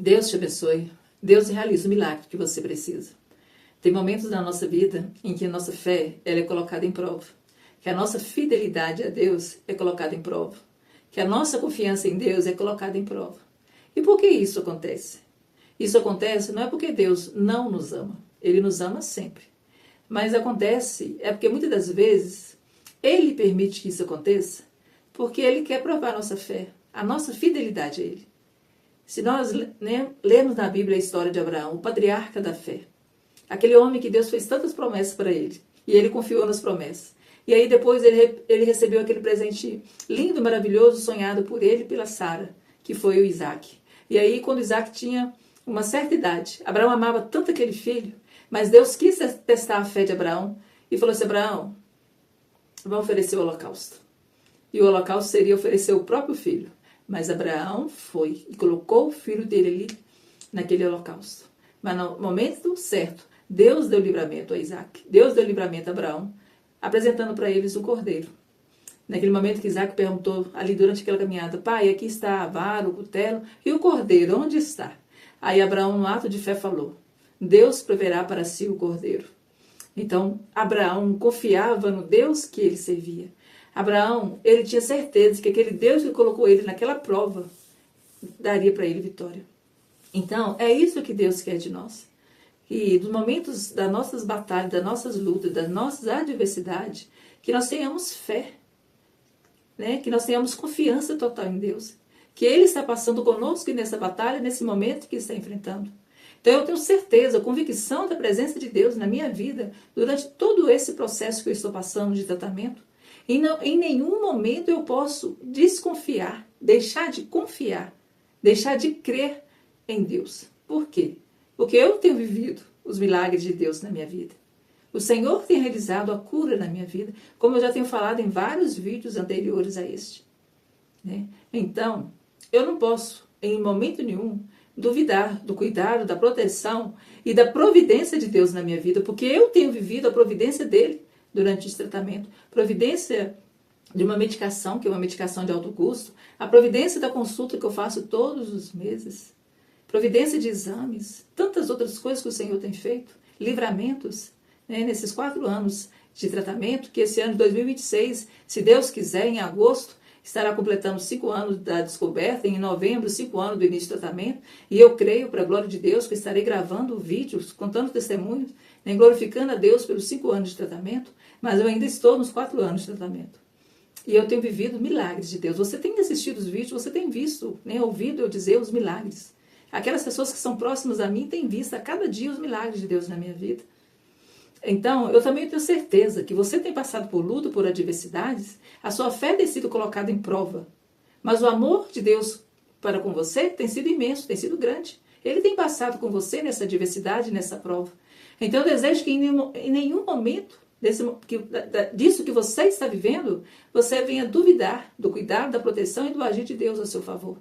Deus te abençoe. Deus realiza o milagre que você precisa. Tem momentos na nossa vida em que a nossa fé ela é colocada em prova. Que a nossa fidelidade a Deus é colocada em prova. Que a nossa confiança em Deus é colocada em prova. E por que isso acontece? Isso acontece não é porque Deus não nos ama. Ele nos ama sempre. Mas acontece é porque muitas das vezes Ele permite que isso aconteça porque Ele quer provar a nossa fé, a nossa fidelidade a Ele. Se nós lermos na Bíblia a história de Abraão, o patriarca da fé, aquele homem que Deus fez tantas promessas para ele, e ele confiou nas promessas. E aí depois ele recebeu aquele presente lindo, maravilhoso, sonhado por ele e pela Sara, que foi o Isaac. E aí quando Isaac tinha uma certa idade, Abraão amava tanto aquele filho, mas Deus quis testar a fé de Abraão e falou assim: Abraão, vamos oferecer o holocausto. E o holocausto seria oferecer o próprio filho. Mas Abraão foi e colocou o filho dele ali naquele holocausto. Mas no momento certo, Deus deu livramento a Isaac. Deus deu livramento a Abraão, apresentando para eles um cordeiro. Naquele momento que Isaac perguntou ali durante aquela caminhada: pai, aqui está a vara, o cutelo e o cordeiro, onde está? Aí Abraão, no ato de fé, falou: Deus proverá para si o cordeiro. Então Abraão confiava no Deus que ele servia. Abraão, ele tinha certeza de que aquele Deus que colocou ele naquela prova daria para ele vitória. Então, é isso que Deus quer de nós. E dos momentos das nossas batalhas, das nossas lutas, das nossas adversidades, que nós tenhamos fé, né? Que nós tenhamos confiança total em Deus. Que Ele está passando conosco nessa batalha, nesse momento que está enfrentando. Então eu tenho certeza, convicção da presença de Deus na minha vida durante todo esse processo que eu estou passando de tratamento. E não, em nenhum momento eu posso desconfiar, deixar de confiar, deixar de crer em Deus. Por quê? Porque eu tenho vivido os milagres de Deus na minha vida. O Senhor tem realizado a cura na minha vida, como eu já tenho falado em vários vídeos anteriores a este. Né? Então, eu não posso, em momento nenhum, duvidar do cuidado, da proteção e da providência de Deus na minha vida, porque eu tenho vivido a providência dele durante esse tratamento, providência de uma medicação, que é uma medicação de alto custo, a providência da consulta que eu faço todos os meses, providência de exames, tantas outras coisas que o Senhor tem feito, livramentos, né, nesses 4 anos de tratamento, que esse ano de 2026, se Deus quiser, em agosto, estará completando 5 anos da descoberta, em novembro, 5 anos do início do tratamento, e eu creio, para a glória de Deus, que estarei gravando vídeos, contando testemunhos, né, glorificando a Deus pelos 5 anos de tratamento, mas eu ainda estou nos 4 anos de tratamento. E eu tenho vivido milagres de Deus. Você tem assistido os vídeos, você tem visto, né, ouvido eu dizer os milagres. Aquelas pessoas que são próximas a mim têm visto a cada dia os milagres de Deus na minha vida. Então, eu também tenho certeza que você tem passado por luta, por adversidades, a sua fé tem sido colocada em prova. Mas o amor de Deus para com você tem sido imenso, tem sido grande. Ele tem passado com você nessa adversidade, nessa prova. Então, eu desejo que em nenhum momento disso que você está vivendo, você venha duvidar do cuidado, da proteção e do agir de Deus a seu favor.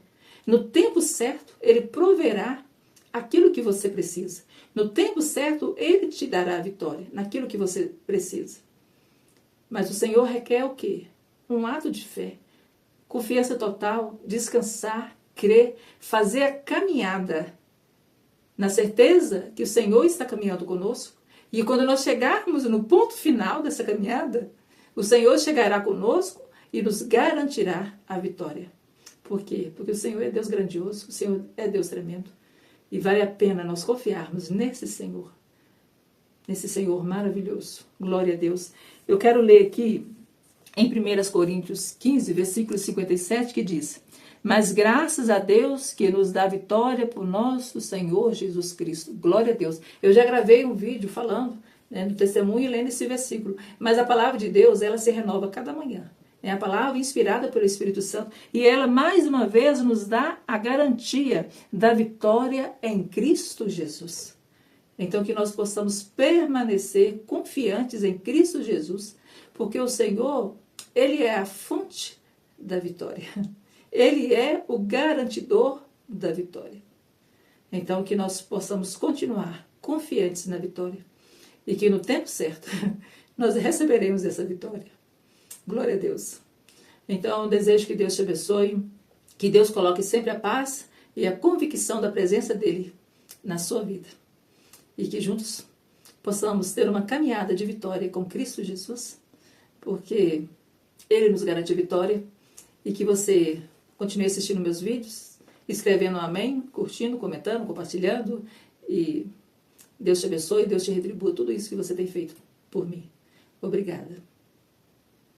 No tempo certo, Ele proverá aquilo que você precisa. No tempo certo, Ele te dará a vitória naquilo que você precisa. Mas o Senhor requer o quê? Um ato de fé, confiança total, descansar, crer, fazer a caminhada, na certeza que o Senhor está caminhando conosco. E quando nós chegarmos no ponto final dessa caminhada, o Senhor chegará conosco e nos garantirá a vitória. Por quê? Porque o Senhor é Deus grandioso, o Senhor é Deus tremendo. E vale a pena nós confiarmos nesse Senhor maravilhoso. Glória a Deus. Eu quero ler aqui em 1 Coríntios 15, versículo 57, que diz: mas graças a Deus que nos dá vitória por nosso Senhor Jesus Cristo. Glória a Deus. Eu já gravei um vídeo falando, né, do testemunho e lendo esse versículo. Mas a palavra de Deus, ela se renova cada manhã. É a palavra inspirada pelo Espírito Santo. E ela, mais uma vez, nos dá a garantia da vitória em Cristo Jesus. Então, que nós possamos permanecer confiantes em Cristo Jesus, porque o Senhor, Ele é a fonte da vitória. Ele é o garantidor da vitória. Então, que nós possamos continuar confiantes na vitória e que no tempo certo nós receberemos essa vitória. Glória a Deus. Então, eu desejo que Deus te abençoe, que Deus coloque sempre a paz e a convicção da presença dele na sua vida. E que juntos possamos ter uma caminhada de vitória com Cristo Jesus, porque Ele nos garante a vitória, e que você continue assistindo meus vídeos, escrevendo um amém, curtindo, comentando, compartilhando, e Deus te abençoe, Deus te retribua tudo isso que você tem feito por mim. Obrigada.